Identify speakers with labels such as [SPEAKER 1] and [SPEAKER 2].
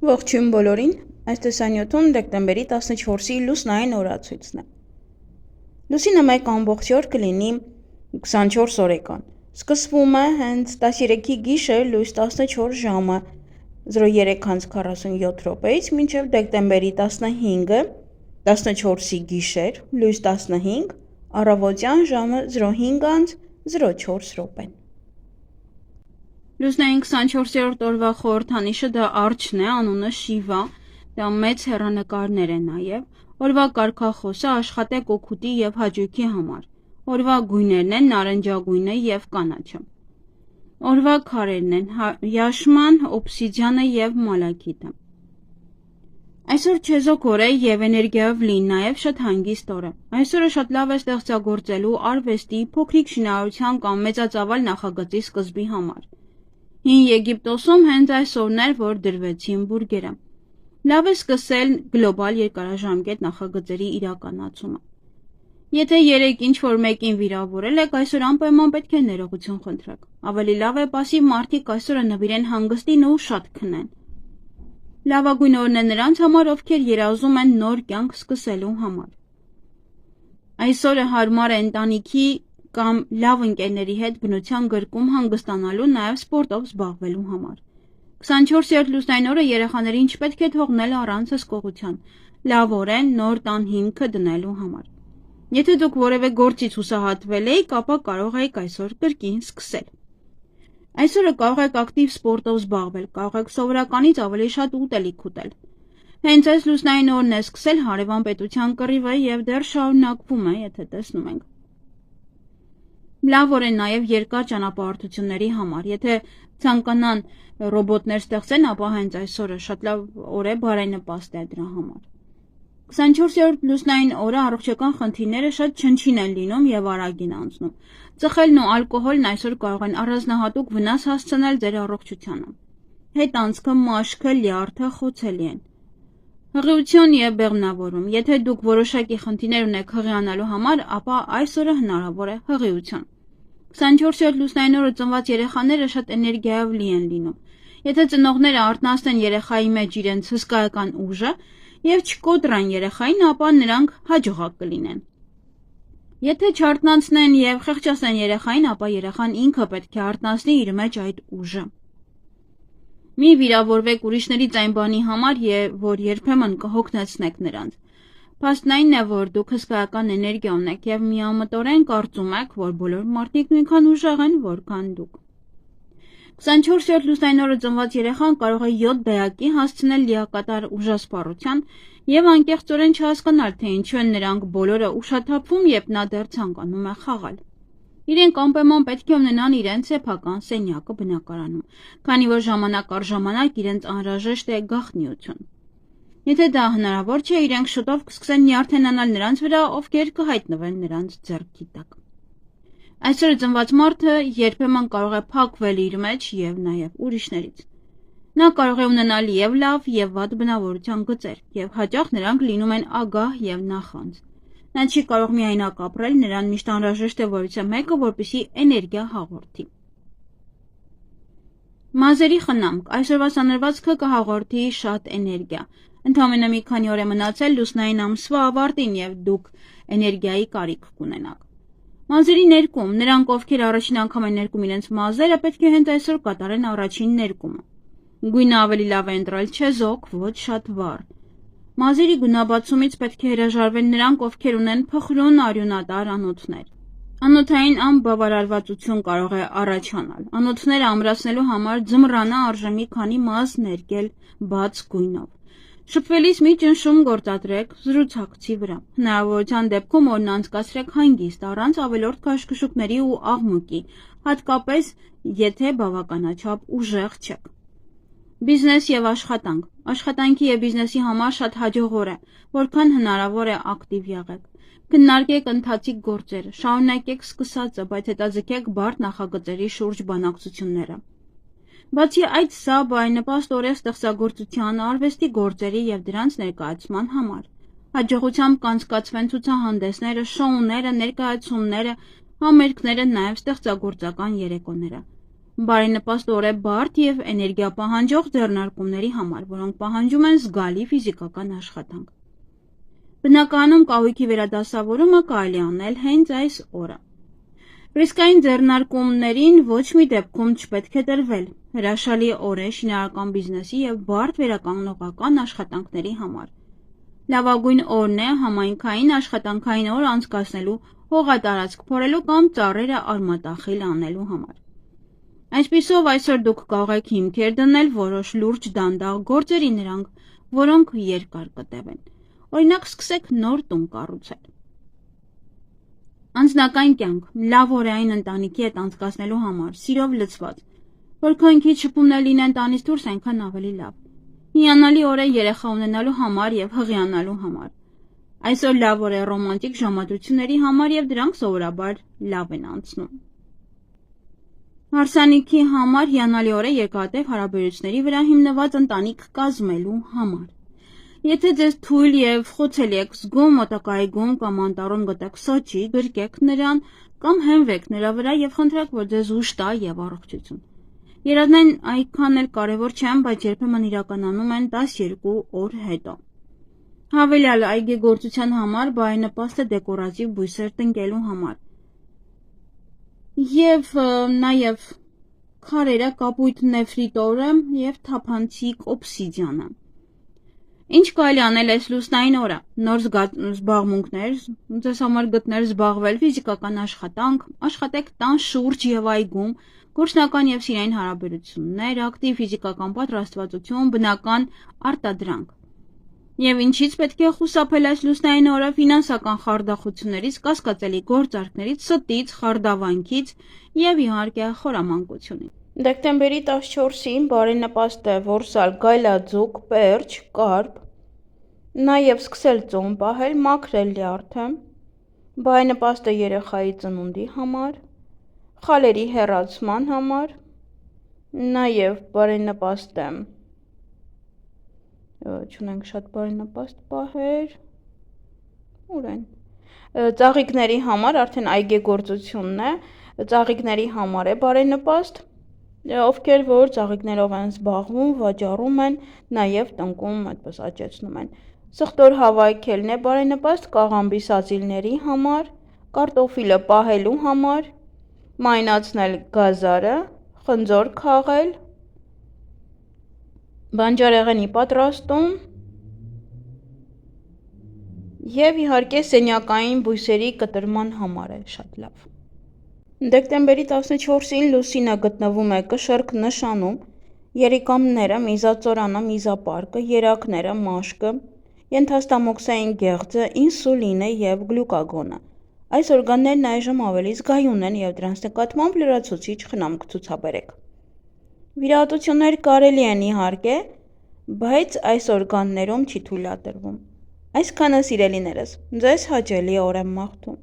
[SPEAKER 1] Ողջույն բոլորին, այս տեսանյութում դեկտեմբերի 14-ի լուսնային օրացույցն է։ Լուսինը մեկ ամբողջ օր կլինի 24 օրեկան։ Սկսվում է հենց 13-ի գիշեր լույս 14 ժամը 03:47 րոպեից մինչև դեկտեմբերի 15-ը 14-ի գիշեր լույս 15 առավոտյան ժամը 05:04 րոպեն։ Լուսնային 24-րդ օրվա խորհրդանիշը դա արջն է, անունը Շիվա, դա մեծ հեռանկարներ է նաև, օրվա կարգախոսը աշխատեք օգուտի և հաճույքի համար, օրվա գույներն են նարնջագույնը և կանաչը, օրվա քարերն են յաշման, օբսիդիանը և մալաքիթը։ Այսօր չեզոք օր է և էներգիայով լի նաև շատ հանգիստ օր է։ Այսօրը շատ լավ է ստեղծագործելու արվեստի, փոքրիկ շինարարության կամ մեծածավալ նախագծի սկզբի համար։ Հին Եգիպտոսում հենց այս օրն էր, որ դրվեցին բուրգերը։ Լավ է սկսել գլոբալ երկարաժամկետ նախագծերի իրականացումը։ Եթե երեկ ինչ-որ մեկին վիրավորել եք, այսօր անպայման պետք է ներողություն խնդրեք։ Ավելի լավ է պասիվ մարդիկ այսօրը նվիրեն հանգստին ու շատ քնեն։ Լավագույն օրն է նրանց համար, ովքեր երազում են նոր կյանք սկսելու համար։ Այսօրը հարմար է ընտանիքի կամ լավ ընկերների հետ բնության գրկում հանգստանալու, նաև սպորտով զբաղվելու համար։ 24-րդ լուսնային օրը երեխաներին չպետք է թողնել առանց հսկողության։ Լավ օր է նոր տան հիմքը դնելու համար։ Եթե դուք որևէ գործից հուսահատվել եք, ապա կարող եք այսօր կրկին սկսել։ Այսօրը կարող եք ակտիվ սպորտով զբաղվել, կարող եք սովորականից ավելի շատ ուտելիք ուտել։ Հենց այս լուսնային օրն է սկսել հարևան պետության կռիվը և դեռ շարունակվում է, եթե տեսնում ենք։ Լավ օր է նաև երկար ճանապարհորդությունների համար, եթե ցանկանան ռոբոտներ ստեղծեն, ապա հենց այսօրը շատ լավ օր է, բարենպաստ է դրա համար։ 24-րդ լուսնային օրը առողջական խնդիրները շատ չնչին են լինում և արագ են անցնում։ Ծխելն ու ալկոհոլն այսօր կարող են առանձնահատուկ վնաս հասցնել ձեր առողջությանը։ Հետանցքը, մաշկը, լյարդը խոցելի են։ Հղիություն և բեղմնավորում։ Եթե դուք որոշակի խնդիրներ ունեք հղիանալու համար, ապա այսօրը հնարավոր է հղիություն։ 24-րդ լուսնային օրը ծնված երեխաները շատ էներգիայով լի են լինում։ Եթե ծնողները արթնացնեն երեխայի մեջ իրենց հսկայական ուժը և չկոտրեն երեխային, ապա նրանք հաջողակ կլինեն։ Եթե չարթնացնեն և խեղճացնեն երեխային, ապա երեխան ինքը պետք է արթնացնի իր մեջ այդ ուժը։ Մի վիրավորվեք ուրիշներից այն բանի համար, որ երբեմն կհոգնեցնեք նրանց։ Փաստն այն է, որ դուք հսկայական էներգիա ունեք և միամտորեն կարծում եք, որ բոլոր մարդիկ նույնքան ուժեղ են, որքան դուք։ 24-րդ լուսնային օրը ծնված երեխան կարող է 7 դայակի հասցնել լիակատար ուժասպառության և անկեղծորեն չհասկանալ, թե ինչու են նրանք բոլորը ուշաթափվում, երբ նա դեռ ցանկանում է խաղալ։ Իրենք անպայման պետք է ունենան իրենց սեփական սենյակը բնակարանում, քանի որ ժամանակ առ ժամանակ իրենց անհրաժեշտ է գաղտնիություն։ Եթե դա հնարավոր չէ, իրենք շուտով կսկսեն նյարդենանալ նրանց վրա, ովքեր կհայտնվեն նրանց ձեռքի տակ։ Այսօր ծնված մարդը երբեմն կարող է փակվել իր մեջ և նաև ուրիշներից։ Նա կարող է ունենալ և լավ, և վատ բնավորության գծեր, և հաճախ նրանք լինում են ագահ և նախանձ։ Նա չի կարող միայնակ ապրել, նրան միշտ անհրաժեշտ է որևիցե մեկը, որպեսզի էներգիա հաղորդի։ Մազերի խնամք։ Այսօրվա սանրվածքը կհաղորդի շատ էներգիա։ Ընդամենը մի քանի օր է մնացել լուսնային ամսվա ավարտին և դուք էներգիայի կարիք կունենաք։ Մազերի ներկում։ Նրանք, ովքեր առաջին անգամ են ներկում իրենց մազերը, պետք է հենց այսօր կատարեն առաջին ներկումը։ Գույնը ավելի լավ է ընտրել չեզոք, ոչ շատ վառ։ Մազերի գունաբացումից պետք է հրաժարվեն նրանք, ովքեր ունեն փխրուն արյունատար անոթներ։ Անոթային անբավարարվածություն կարող է առաջանալ։ Անոթները ամրացնելու համար ձմռանը արժե մի քանի մազ ներկել բաց գույնով։ Շփվելիս մի ճնշում գործադրեք զրուցակցի վրա։ Հնարավորության դեպքում օրն անցկացրեք հանգիստ, առանց ավելորդ քաշքշուկների ու աղմուկի, հատկապես եթե բավականաչափ ուժեղ չեք։ Բիզնես և աշխատանք։ Աշխատանքի և բիզնեսի համար շատ հաջող օր է, որքան հնարավոր է ակտիվ եղեք։ Քննարկեք ընթացիկ գործերը, շարունակեք սկսածը, բայց հետաձգեք բարդ նախագծերի շուրջ բանակցությունները։ Բացի այդ, սա բարենպաստ օր է ստեղծագործության, արվեստի գործերի և դրանց ներկայացման համար։ Հաջողությամբ կանցկացվեն ցուցահանդեսները, շոուները, ներկայացումները, համերգները, նաև ստեղծագործական երեկոները։ բարենպաստ օր է բարդ և էներգիա պահանջող ձեռնարկումների համար, որոնք պահանջում են զգալի ֆիզիկական աշխատանք։ Բնականում կահույքի վերադասավորումը կարելի անել հենց այս օրը։ Ռիսկային ձեռնարկումներին ոչ մի դեպքում չպետք է դրվել։ Հրաշալի օր է շինարարական բիզնեսի և բարդ վերականգնողական աշխատանքների համար։ Լավագույն օրն է համայնքային աշխատանքային օր անցկացնելու, հողատարածք փորելու կամ ծառերը արմատախիլ անելու համար։ Այսպիսով այսօր դուք կարող եք հիմքեր դնել որոշ լուրջ դանդաղ գործերի նրանք, որոնք երկար կտևեն։ Օրինակ սկսեք նոր տուն կառուցել։ Անձնական կյանք լավ օր է այն ընտանիքի հետ անցկացնելու համար, սիրով լցված, որքան քիչ շփումներ լինեն տանից դուրս, այնքան ավելի լավ։ Հիանալի օր է երեխա ունենալու համար և հղիանալու համար։ Այսօր լավ օր է ռոմանտիկ ժամադրությունների համար և դրանք սովորաբար լավ են անցնում։ Հարսանիքի համար հիանալի օր է երկարատև հարաբերությունների վրա հիմնված ընտանիք կազմելու համար։ Եթե ձեզ թույլ և խոցելի եք զգում մոտակայքում կամ անտառում գտեք Սոչի, գրկեք նրան կամ հենվեք նրա վրա և խնդրեք, որ ձեզ ուժ տա և առողջություն։ Երազներն այնքան էլ կարևոր չեն, բայց երբեմն իրականանում են 12 օր հետո։ Հավելյալ այգեգործության համար բարենպաստ է դեկորատիվ բույսեր տնկելու համար։ Եվ նաև քարերը կապույտ նեֆրիտ օրը և թափանցիկ օբսիդիանը։ Ինչ կարելի անել այս լուսնային օրը։ Նոր զբաղմունքներ, ձեզ համար գտնել զբաղվել, ֆիզիկական աշխատանք, աշխատեք տան շուրջ և այգում, գործնական և սիրային հարաբերություններ, ակտիվ ֆիզիկական պատրաստվածություն, բնական արտադրանք։ Եվ ինչից պետք է խուսափել այս լուսնային օրը ֆինանսական խարդախություններից, կասկածելի գործարքներից, ստից, խարդավանքից և իհարկե խորամանկությունից։ Դեկտեմբերի 14-ին բարենպաստ է որսալ գայլաձուկ, պերճ, կարպ, նաև սկսել ծոմ պահել, մաքրել լյարդը, բարենպաստ է երեխայի ծնունդի համար, խալերի հեռացման համար, նաև բարենպաստ է, չունենք շատ բարենպաստ պահեր, ուր են, ծաղիկների համար, արդեն այգեգործությունն է, ծաղիկների համար է բարենպաստ, ովքեր որ ծաղիկներով են զբաղվում, վաճառում են, նաև տնկում, այդպես աճեցնում են։ Սխտոր հավաքելն է բարենպաստ կաղամբի սածիլների համար, կարտոֆիլը պահելու համար, մայնացնել գազարը, խնձոր քաղել, բանջարեղենի պատրաստում և իհարկե սենյակային բույսերի կտրման համար է շատ լավ։ Դեկտեմբերի 14-ին լուսինը գտնվում է կշռք նշանում, երիկամները, միզածորանը, միզապարկը, երակները, մաշկը, ենթաստամոքսային գեղձը, ինսուլինը և գլյուկագոնը։ Այս օրգաններն այժմ ավելի զգայուն են և դրանց նկատմամբ լրացուցիչ խնամք ցուցաբերեք։ Վիրահատություններ կարելի են իհարկե, բայց այս օրգաններում չի թույլատրվում։ Այսքանը սիրելիներս, ձեզ հաճելի օր եմ մաղթում։